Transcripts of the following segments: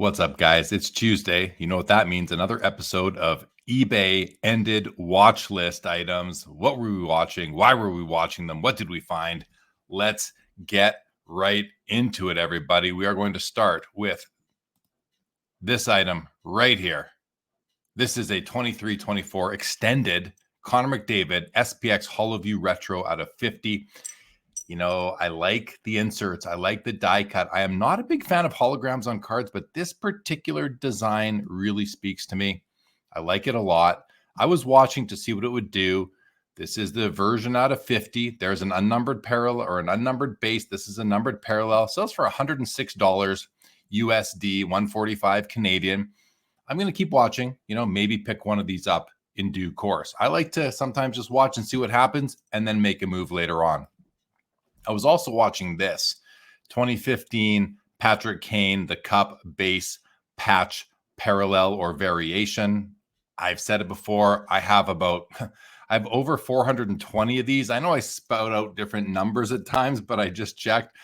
What's up, guys? It's Tuesday. You know what that means. Another episode of eBay ended watch list items. What were we watching? Why were we watching them? What did we find? Let's get right into it, everybody. We are going to start with this item right here. This is a 23-24 extended Connor McDavid SPX HoloView Retro out of 50. You know, I like the inserts. I like the die cut. I am not a big fan of holograms on cards, but this particular design really speaks to me. I like it a lot. I was watching to see what it would do. This is the version out of 50. There's an unnumbered parallel or an unnumbered base. This is a numbered parallel. Sells for $106 USD, 145 Canadian. I'm going to keep watching, maybe pick one of these up in due course. I like to sometimes just watch and see what happens and then make a move later on. I was also watching this 2015 Patrick Kane, the Cup base patch parallel or variation. I've said it before. I have over 420 of these. I know I spout out different numbers at times, but I just checked.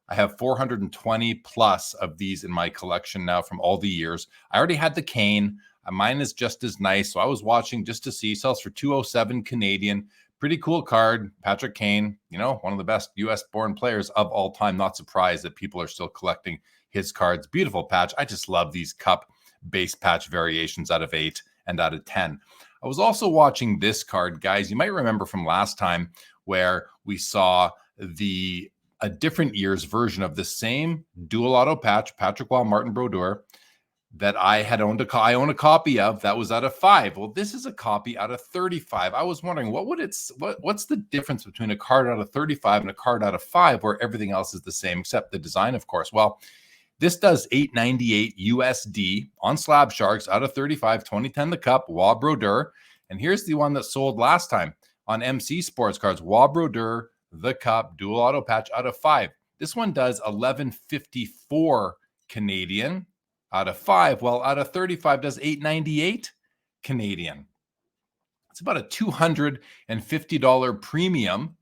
I have 420 plus of these in my collection now from all the years. I already had the Kane. Mine is just as nice. So I was watching just to see. Sells for $207 Canadian. Pretty cool card. Patrick Kane, one of the best US-born players of all time. Not surprised that people are still collecting his cards. Beautiful patch. I just love these Cup base patch variations out of 8 and out of 10. I was also watching this card, guys. You might remember from last time where we saw a different year's version of the same dual auto patch, Patrick Waugh, Martin Brodeur, that I had owned I own a copy of. That was out of 5. Well, this is a copy out of 35. I was wondering what's the difference between a card out of 35 and a card out of 5 where everything else is the same except the design, of course. Well, this does $898 USD on Slab Sharks out of 35, 2010 the Cup, Waugh Brodeur. And here's the one that sold last time on MC Sports Cards, Waugh Brodeur, the Cup, dual auto patch out of 5. This one does $1154 Canadian out of 5. Well, out of 35 does $898 Canadian. It's about a $250 premium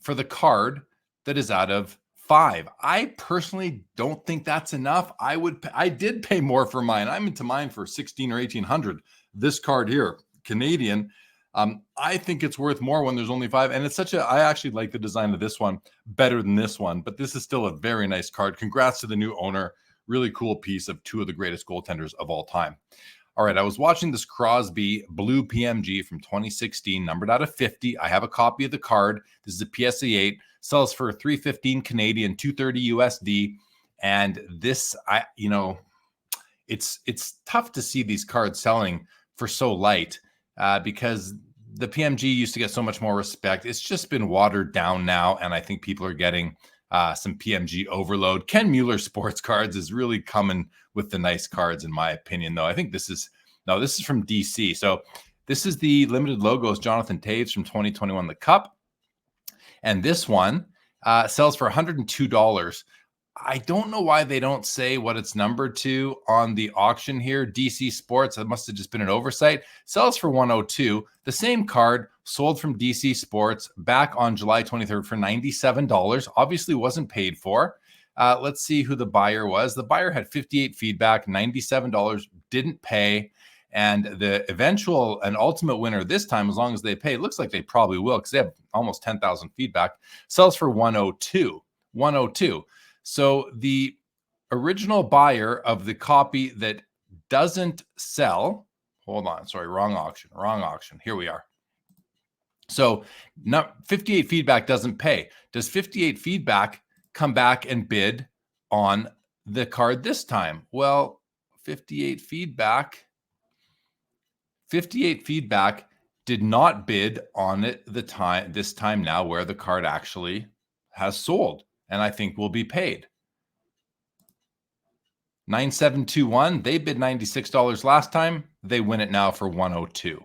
for the card that is out of 5. I personally don't think that's enough. I did pay more for mine. I'm into mine for $1,600 or $1,800. This card here, Canadian. I think it's worth more when there's only 5. And I actually like the design of this one better than this one, but this is still a very nice card. Congrats to the new owner. Really cool piece of 2 of the greatest goaltenders of all time. All right, I was watching this Crosby Blue PMG from 2016, numbered out of 50. I have a copy of the card. This is a PSA 8. Sells for $315 Canadian, $230 USD. And this, it's tough to see these cards selling for so light because the PMG used to get so much more respect. It's just been watered down now, and I think people are getting some PMG overload. Ken Mueller Sports Cards is really coming with the nice cards, in my opinion, though. I think this is from DC. So this is the limited logos Jonathan Toews from 2021, the Cup. And this one sells for $102. I don't know why they don't say what it's numbered to on the auction here. DC Sports, that must have just been an oversight. Sells for $102. The same card sold from DC Sports back on July 23rd for $97. Obviously wasn't paid for. Let's see who the buyer was. The buyer had 58 feedback, $97, didn't pay. And the eventual and ultimate winner this time, as long as they pay, it looks like they probably will because they have almost 10,000 feedback, sells for $102. So the original buyer of the copy that doesn't sell, hold on, sorry, wrong auction. Here we are. So 58 feedback doesn't pay. Does 58 feedback come back and bid on the card this time? Well, 58 feedback did not bid on it this time now where the card actually has sold and I think will be paid. 9721, they bid $96 last time. They win it now for $102.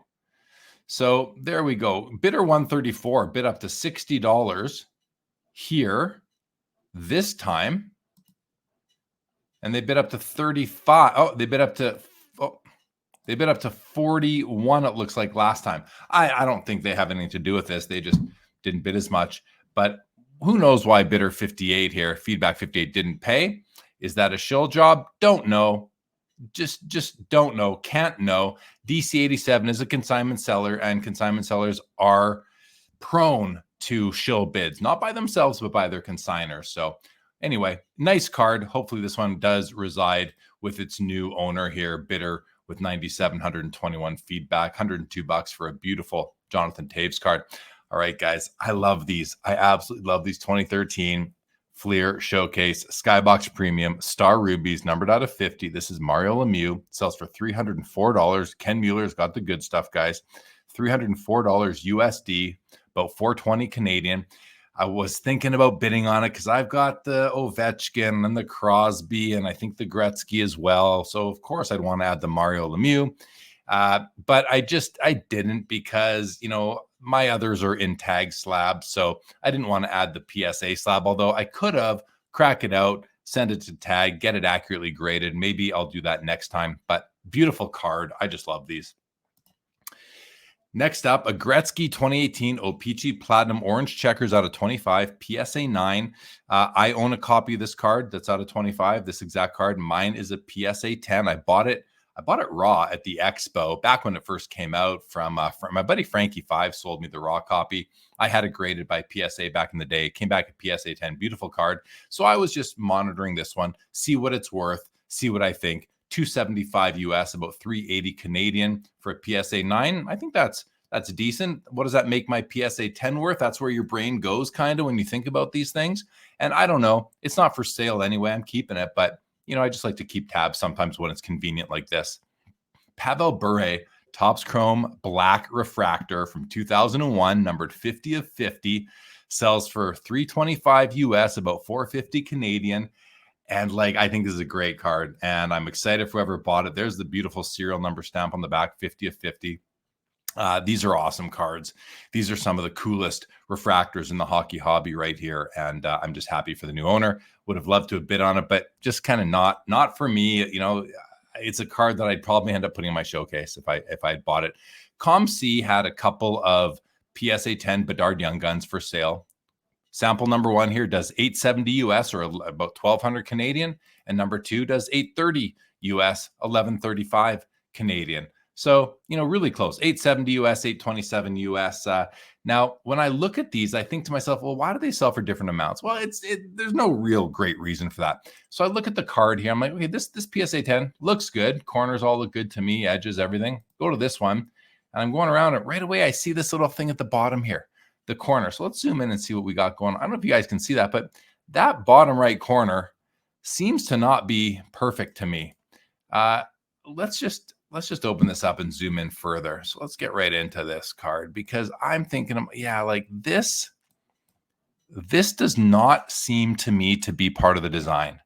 So there we go. Bidder 134 bid up to $60 here this time. And they bid up to 35. Oh, they bid up to 41, it looks like last time. I don't think they have anything to do with this. They just didn't bid as much. But who knows why bidder 58 here, feedback 58 didn't pay. Is that a shill job? Don't know. just don't know, can't know. DC87 is a consignment seller, and consignment sellers are prone to shill bids, not by themselves, but by their consigners. So anyway, nice card. Hopefully this one does reside with its new owner here, bidder with 9,721 feedback, $102 for a beautiful Jonathan Toews card. All right, guys, I love these. I absolutely love these 2013 Fleer Showcase Skybox Premium Star Rubies, numbered out of 50. This is Mario Lemieux. Sells for $304. Ken Mueller's got the good stuff, guys. $304 USD, about $420 Canadian. I was thinking about bidding on it because I've got the Ovechkin and the Crosby and I think the Gretzky as well. So, of course, I'd want to add the Mario Lemieux. But I didn't because, you know, my others are in tag slabs. So I didn't want to add the PSA slab, although I could have crack it out, send it to tag, get it accurately graded. Maybe I'll do that next time. But beautiful card. I just love these. Next up, a Gretzky 2018 O-Pee-Chee Platinum Orange Checkers out of 25, PSA 9. I own a copy of this card that's out of 25, this exact card. Mine is a PSA 10. I bought it raw at the Expo back when it first came out from my buddy Frankie 5 sold me the raw copy. I had it graded by PSA back in the day. It came back at PSA 10. Beautiful card. So I was just monitoring this one, see what it's worth, see what I think. $275 US, about $380 Canadian for a PSA 9. I think that's decent. What does that make my PSA 10 worth? That's where your brain goes kind of when you think about these things. And I don't know. It's not for sale anyway. I'm keeping it, but you know, I just like to keep tabs sometimes when it's convenient like this. Pavel Bure, Topps Chrome Black Refractor from 2001, numbered 50 of 50, sells for $325 US, about $450 Canadian. And like, I think this is a great card and I'm excited for whoever bought it. There's the beautiful serial number stamp on the back, 50 of 50. These are awesome cards. These are some of the coolest refractors in the hockey hobby right here. And I'm just happy for the new owner. Would have loved to have bid on it, but just kind of not for me. You know, it's a card that I'd probably end up putting in my showcase if I had bought it. ComC had a couple of PSA 10 Bedard Young Guns for sale. Sample number 1 here does 870 US or about 1,200 Canadian, and number 2 does 830 US, 1135 Canadian. So, you know, really close, 870 US, 827 US. Now, when I look at these, I think to myself, well, why do they sell for different amounts? Well, there's no real great reason for that. So I look at the card here. I'm like, okay, this PSA 10 looks good. Corners all look good to me, edges, everything. Go to this one, and I'm going around it. Right away, I see this little thing at the bottom here, the corner. So let's zoom in and see what we got going on. I don't know if you guys can see that, but that bottom right corner seems to not be perfect to me. Let's just open this up and zoom in further. So let's get right into this card because I'm thinking, yeah, like this does not seem to me to be part of the design.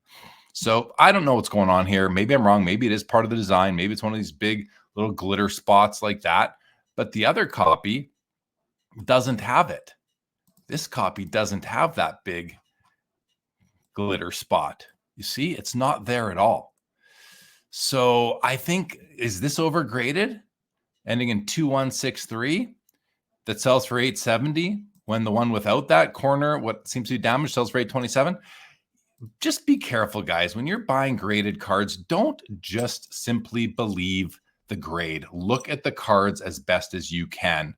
So I don't know what's going on here. Maybe I'm wrong. Maybe it is part of the design. Maybe it's one of these big little glitter spots like that. But the other copy doesn't have it. This copy doesn't have that big glitter spot. You see, it's not there at all. So I think, is this overgraded? Ending in 2163 that sells for 870 when the one without that corner, what seems to be damaged, sells for 827. Just be careful, guys. When you're buying graded cards, don't just simply believe the grade. Look at the cards as best as you can.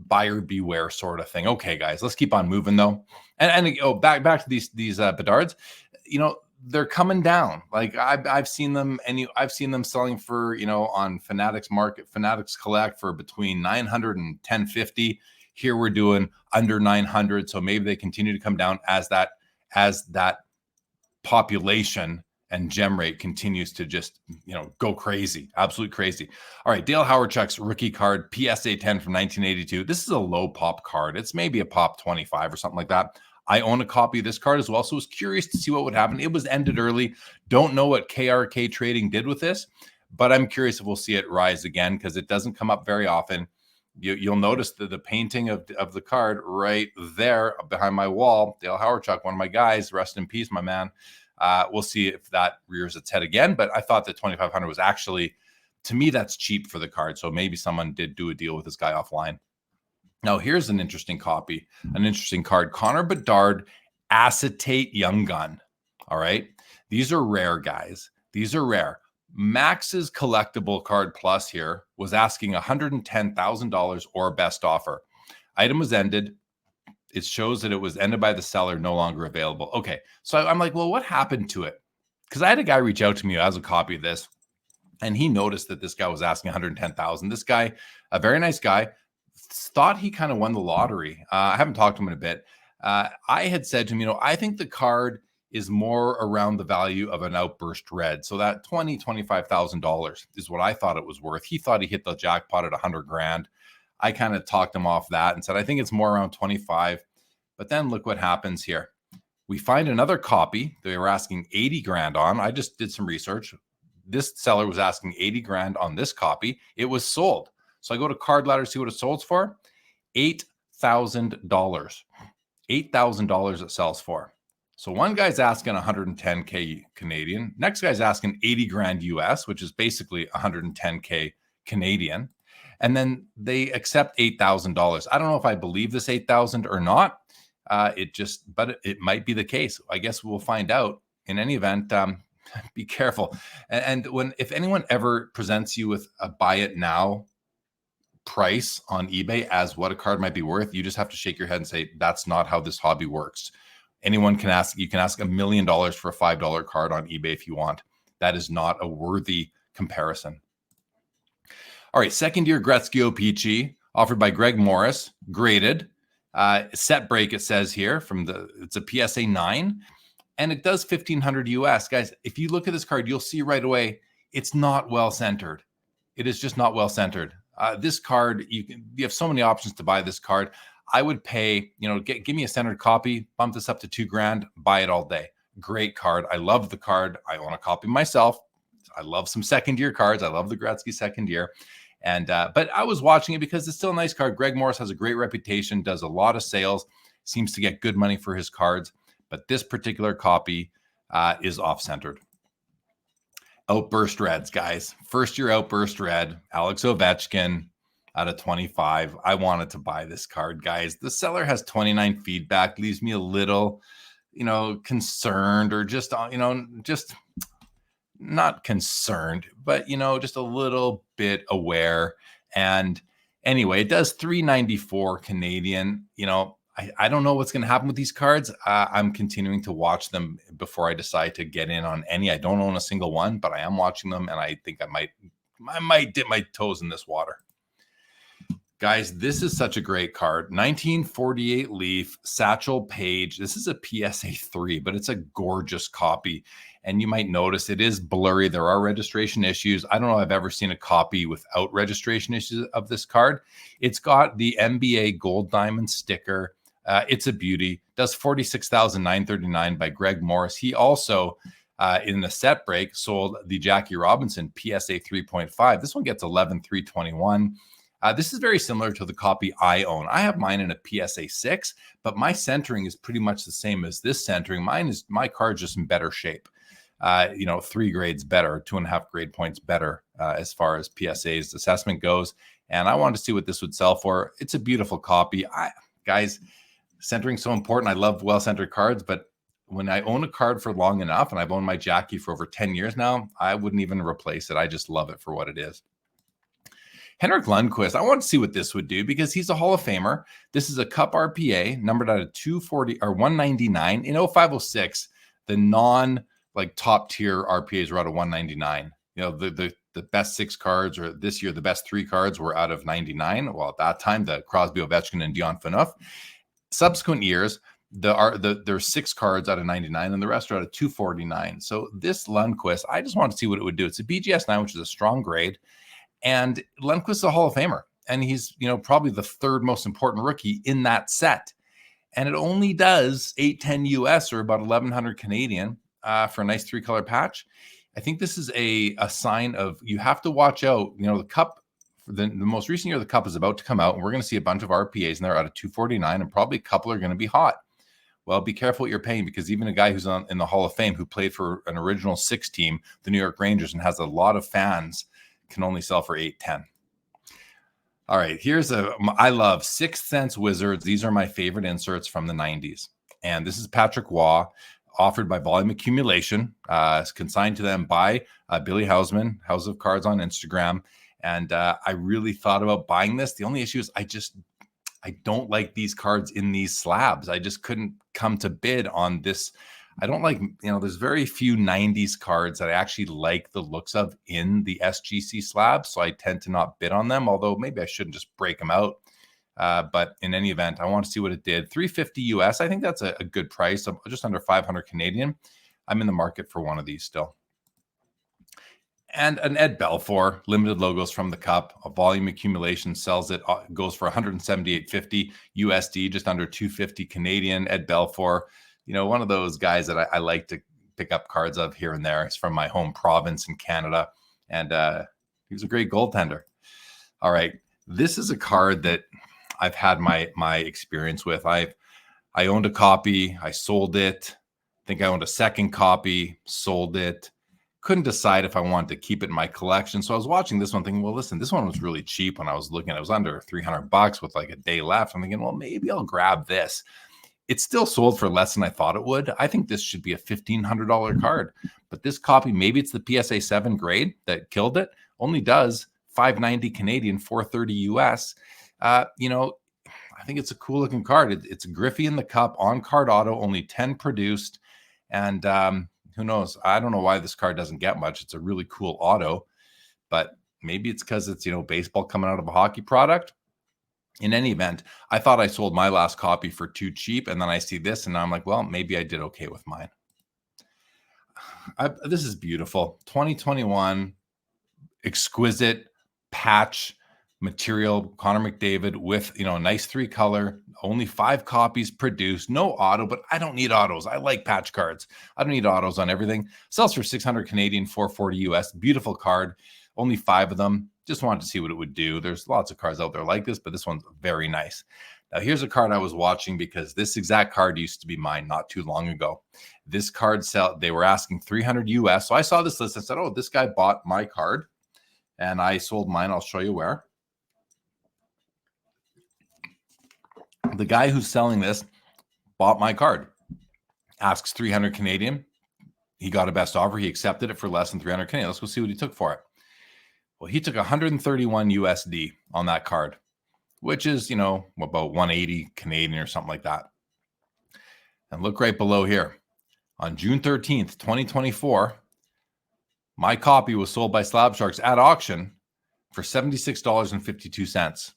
Buyer beware sort of thing. Okay, guys, let's keep on moving though. And back to these Bedards. You know, they're coming down. Like I've seen them, and I've seen them selling for, you know, on Fanatics Collect for between 900 and 1050. Here we're doing under 900, so maybe they continue to come down as that population and gem rate continues to just, you know, go crazy, absolute crazy. All right, Dale Hawerchuk's rookie card, PSA 10 from 1982. This is a low pop card. It's maybe a pop 25 or something like that. I own a copy of this card as well, so I was curious to see what would happen. It was ended early. Don't know what KRK Trading did with this, but I'm curious if we'll see it rise again because it doesn't come up very often. You'll notice the painting of the card right there behind my wall. Dale Hawerchuk, one of my guys, rest in peace, my man. We'll see if that rears its head again, but I thought that 2,500 was actually, to me, that's cheap for the card. So maybe someone did do a deal with this guy offline. Now, here's an interesting copy, an interesting card. Connor Bedard, Acetate Young Gun. All right. These are rare, guys. These are rare. Max's collectible card plus here was asking $110,000 or best offer. Item was ended. It shows that it was ended by the seller, no longer available. Okay, so I'm like, well, what happened to it? Because I had a guy reach out to me as a copy of this, and he noticed that this guy was asking 110,000. This guy, a very nice guy, thought he kind of won the lottery. I haven't talked to him in a bit. I had said to him, I think the card is more around the value of an outburst red. So that $25,000 is what I thought it was worth. He thought he hit the jackpot at 100 grand. I kind of talked him off that and said, I think it's more around 25. But then look what happens here. We find another copy they were asking 80 grand on. I just did some research. This seller was asking 80 grand on this copy. It was sold. So I go to Card Ladder to see what it sold for. $8,000. $8,000 it sells for. So one guy's asking 110K Canadian. Next guy's asking 80 grand US, which is basically 110K Canadian. And then they accept $8,000. I don't know if I believe this 8,000 or not. But it might be the case. I guess we'll find out. In any event, be careful. And if anyone ever presents you with a buy it now price on eBay as what a card might be worth, you just have to shake your head and say, that's not how this hobby works. You can ask $1 million for a $5 card on eBay if you want. That is not a worthy comparison. All right, second year Gretzky OPG offered by Greg Morris, graded. Set break, it says here, it's a PSA 9, and it does 1,500 US. Guys, if you look at this card, you'll see right away, it's not well centered. It is just not well centered. This card, you have so many options to buy this card. I would pay, give me a centered copy, bump this up to $2,000, buy it all day. Great card. I love the card. I own a copy myself. I love some second year cards. I love the Gretzky second year. But I was watching it because it's still a nice card. Greg Morris has a great reputation, does a lot of sales, seems to get good money for his cards. But this particular copy is off-centered. Outburst Reds, guys. First year Outburst Red, Alex Ovechkin out of 25. I wanted to buy this card, guys. The seller has 29 feedback, leaves me a little, concerned, or just not concerned, but, just a little bit aware. And anyway, it does 394 Canadian. I don't know what's going to happen with these cards. I'm continuing to watch them before I decide to get in on any. I don't own a single one, but I am watching them, and I think I might dip my toes in this water. Guys, this is such a great card. 1948 Leaf, Satchel Paige. This is a PSA 3, but it's a gorgeous copy. And you might notice it is blurry. There are registration issues. I don't know if I've ever seen a copy without registration issues of this card. It's got the NBA Gold Diamond sticker. It's a beauty. Does $46,939 by Greg Morris. He also, in the set break, sold the Jackie Robinson PSA 3.5. This one gets $11,321. This is very similar to the copy I own. I have mine in a PSA 6, but my centering is pretty much the same as this centering. My card's just in better shape. 3 grades better, 2.5 grade points better as far as PSA's assessment goes. And I wanted to see what this would sell for. It's a beautiful copy. Guys, centering's so important. I love well-centered cards, but when I own a card for long enough, and I've owned my Jackie for over 10 years now, I wouldn't even replace it. I just love it for what it is. Henrik Lundqvist, I want to see what this would do because he's a Hall of Famer. This is a Cup RPA, numbered out of 240 or 199. In 0506, the top tier RPAs were out of 199. The best 6 cards, or this year the best 3 cards, were out of 99. Well, at that time, the Crosby, Ovechkin, and Dion Phaneuf. Subsequent years, there's 6 cards out of 99, and the rest are out of 249. So this Lundqvist, I just want to see what it would do. It's a BGS 9, which is a strong grade. And Lundqvist is a Hall of Famer, and he's probably the 3rd most important rookie in that set. And it only does 810 US, or about 1,100 Canadian, for a nice 3-color patch. I think this is a sign of, you have to watch out. The Cup, the most recent year, the Cup is about to come out, and we're going to see a bunch of RPAs in there out of 249, and probably a couple are going to be hot. Well, be careful what you're paying, because even a guy who's in the Hall of Fame, who played for an original 6 team, the New York Rangers, and has a lot of fans, can only sell for 810. All right, I love Sixth Sense Wizards. These are my favorite inserts from the 90s. And this is Patrick Waugh, offered by Volume Accumulation. It's consigned to them by Billy Hausman, House of Cards on Instagram. And I really thought about buying this. The only issue is I don't like these cards in these slabs. I just couldn't come to bid on this. I don't like, there's very few 90s cards that I actually like the looks of in the SGC slabs. So I tend to not bid on them, although maybe I shouldn't just break them out. But in any event, I want to see what it did. $350 US. I think that's a good price, of just under 500 Canadian. I'm in the market for one of these still. And an Ed Belfour, limited logos from the cup. A Volume Accumulation sells it, goes for 178.50 USD, just under 250 Canadian. Ed Belfour, one of those guys that I like to pick up cards of here and there. It's from my home province in Canada, and he was a great goaltender. All right, this is a card that I've had my experience with. I owned a copy, I sold it. I think I owned a second copy, sold it. Couldn't decide if I wanted to keep it in my collection. So I was watching this one thinking, well, listen, this one was really cheap when I was looking. It was under $300 with like a day left. I'm thinking, well, maybe I'll grab this. It still sold for less than I thought it would. I think this should be a $1,500 card. But this copy, maybe it's the PSA 7 grade that killed it, only does 590 Canadian, 430 US. I think it's a cool looking card. It's Griffey in the cup, on card auto, only 10 produced. And who knows? I don't know why this card doesn't get much. It's a really cool auto, but maybe it's because it's, baseball coming out of a hockey product. In any event, I thought I sold my last copy for too cheap. And then I see this and I'm like, well, maybe I did okay with mine. This is beautiful. 2021 exquisite patch material, Connor McDavid with, a nice 3-color, only 5 copies produced, no auto, but I don't need autos. I like patch cards. I don't need autos on everything. Sells for 600 Canadian, 440 US. Beautiful card. Only 5 of them. Just wanted to see what it would do. There's lots of cards out there like this, but this one's very nice. Now, here's a card I was watching because this exact card used to be mine not too long ago. This card they were asking 300 US. So I saw this list and said, oh, this guy bought my card and I sold mine. I'll show you where. The guy who's selling this bought my card, asks 300 Canadian. He got a best offer. He accepted it for less than 300 Canadian. Let's go see what he took for it. Well, he took 131 USD on that card, which is, about 180 Canadian or something like that. And look right below here. On June 13th, 2024, my copy was sold by Slab Sharks at auction for $76.52.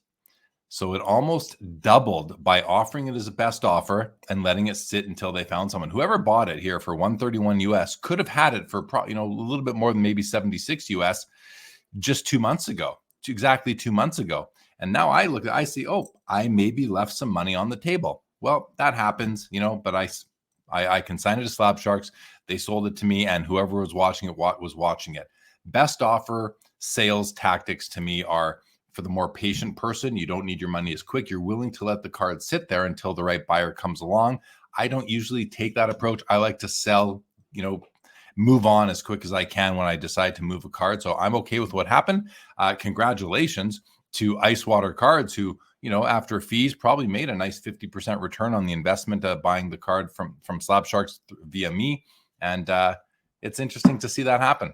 So it almost doubled by offering it as a best offer and letting it sit until they found someone. Whoever bought it here for 131 US could have had it for a little bit more than maybe 76 US just 2 months ago, exactly 2 months ago. And now I see, oh, I maybe left some money on the table. Well, that happens, but I consigned it to Slab Sharks. They sold it to me, and whoever was watching it was watching it. Best offer sales tactics to me are, for the more patient person, you don't need your money as quick. You're willing to let the card sit there until the right buyer comes along. I don't usually take that approach. I like to sell, move on as quick as I can when I decide to move a card. So I'm okay with what happened. Congratulations to Ice Water Cards, who, after fees, probably made a nice 50% return on the investment of buying the card from Slab Sharks via me. And it's interesting to see that happen.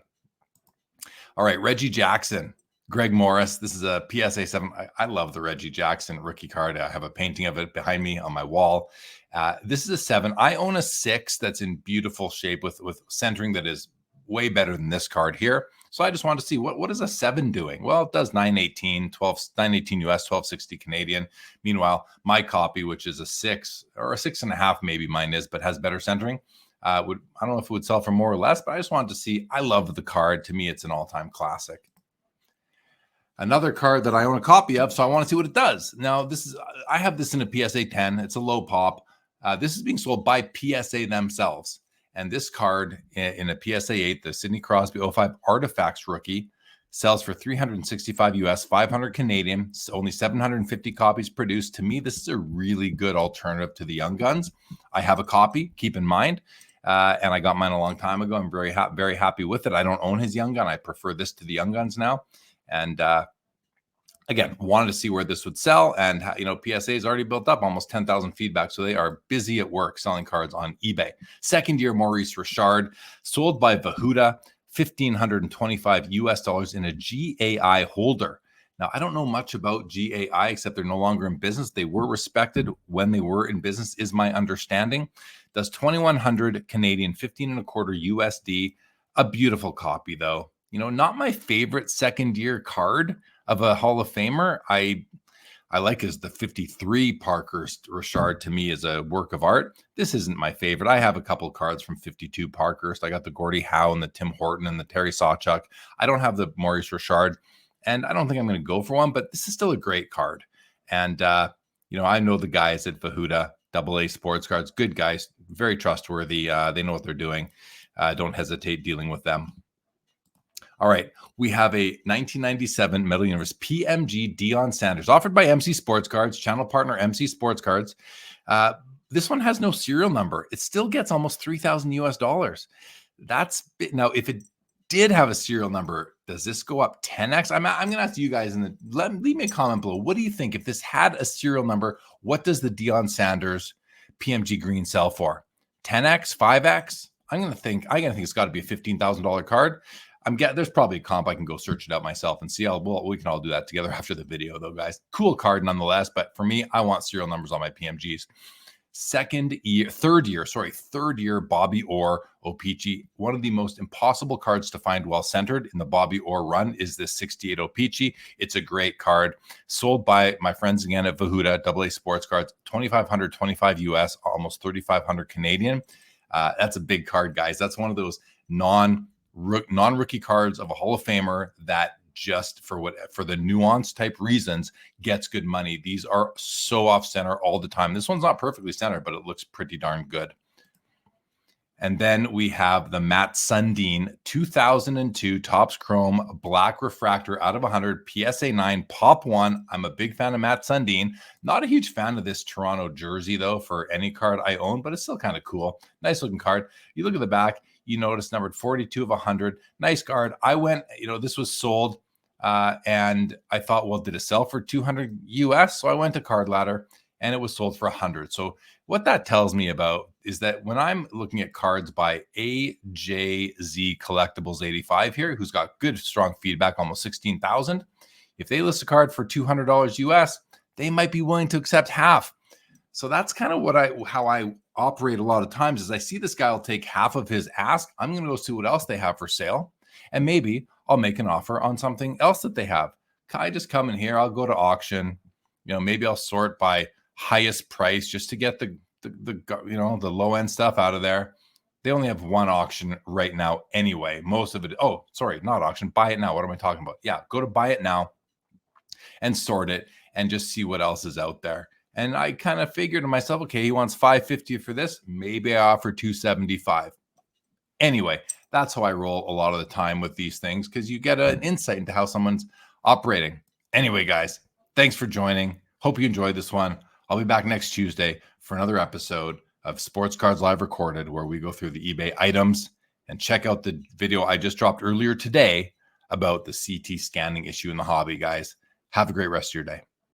All right, Reggie Jackson. Greg Morris, this is a PSA 7. I love the Reggie Jackson rookie card. I have a painting of it behind me on my wall. This is a 7. I own a 6 that's in beautiful shape with centering that is way better than this card here. So I just wanted to see what is a 7 doing? Well, it does 918 US, 1260 Canadian. Meanwhile, my copy, which is a 6 or a 6.5, maybe mine is, but has better centering. I don't know if it would sell for more or less, but I just wanted to see. I love the card. To me, it's an all-time classic. Another card that I own a copy of, so I want to see what it does. Now, I have this in a PSA 10. It's a low pop. This is being sold by PSA themselves. And this card in a PSA 8, the Sidney Crosby 05 Artifacts rookie, sells for 365 US, 500 Canadian, only 750 copies produced. To me, this is a really good alternative to the Young Guns. I have a copy, keep in mind, and I got mine a long time ago. I'm very happy with it. I don't own his Young Gun. I prefer this to the Young Guns now. And Again, wanted to see where this would sell, and PSA is already built up almost 10,000 feedback, so they are busy at work selling cards on eBay. Second year Maurice Richard, sold by Vahuda, $1,525 in a GAI holder. Now, I don't know much about GAI except they're no longer in business. They were respected when they were in business, is my understanding. Does 2,100 Canadian, 15 and a quarter USD. A beautiful copy, though. Not my favorite second year card of a Hall of Famer. I like is the 53 Parker Richard. To me is a work of art. This isn't my favorite. I have a couple cards from 52 Parkhurst. I got the Gordie Howe and the Tim Horton and the Terry Sawchuk. I don't have the Maurice Richard, and I don't think I'm going to go for one, but this is still a great card. And I know the guys at Vahuda, AA Sports Cards, good guys, very trustworthy. They know what they're doing. Don't hesitate dealing with them. All right, we have a 1997 Metal Universe PMG Deion Sanders, offered by MC Sports Cards, channel partner MC Sports Cards. This one has no serial number. It still gets almost $3,000 US. Now, if it did have a serial number, does this go up 10x? I'm going to ask you guys leave me a comment below. What do you think if this had a serial number? What does the Deion Sanders PMG green sell for? 10x, 5x? I'm going to think it's got to be a $15,000 card. There's probably a comp. I can go search it out myself and see we can all do that together after the video, though, guys. Cool card nonetheless. But for me, I want serial numbers on my PMGs. Third year Bobby Orr O-Pee-Chee. One of the most impossible cards to find well centered in the Bobby Orr run is this 68 O-Pee-Chee. It's a great card, sold by my friends again at Vahuda, AA Sports Cards, $2,525 US, almost 3,500 Canadian. That's a big card, guys. That's one of those non-rookie cards of a Hall of Famer that just for the nuance type reasons gets good money. These are so off center all the time. This one's not perfectly centered, but it looks pretty darn good. And then we have the Matt Sundin 2002 Topps Chrome Black Refractor out of 100 PSA 9 Pop 1. I'm a big fan of Matt Sundin. Not a huge fan of this Toronto jersey, though, for any card I own, but it's still kind of cool. Nice looking card. You look at the back, you notice numbered 42 of 100. Nice card. I went, this was sold, and I thought, well, did it sell for 200 US? So I went to Card Ladder, and it was sold for 100. So what that tells me about is that when I'm looking at cards by AJZ Collectibles 85 here, who's got good, strong feedback, almost 16,000, if they list a card for $200 US, they might be willing to accept half. So that's kind of how I operate a lot of times. Is I see this guy will take half of his ask. I'm going to go see what else they have for sale, and maybe I'll make an offer on something else that they have. I just come in here, I'll go to auction, maybe I'll sort by highest price just to get the low end stuff out of there. They only have one auction right now anyway. Most of it, not auction, buy it now. What am I talking about? Yeah, go to buy it now and sort it and just see what else is out there. And I kind of figured to myself, okay, he wants $550 for this. Maybe I offer $275. Anyway, that's how I roll a lot of the time with these things, because you get an insight into how someone's operating. Anyway, guys, thanks for joining. Hope you enjoyed this one. I'll be back next Tuesday for another episode of Sports Cards Live Recorded, where we go through the eBay items, and check out the video I just dropped earlier today about the CT scanning issue in the hobby, guys. Have a great rest of your day.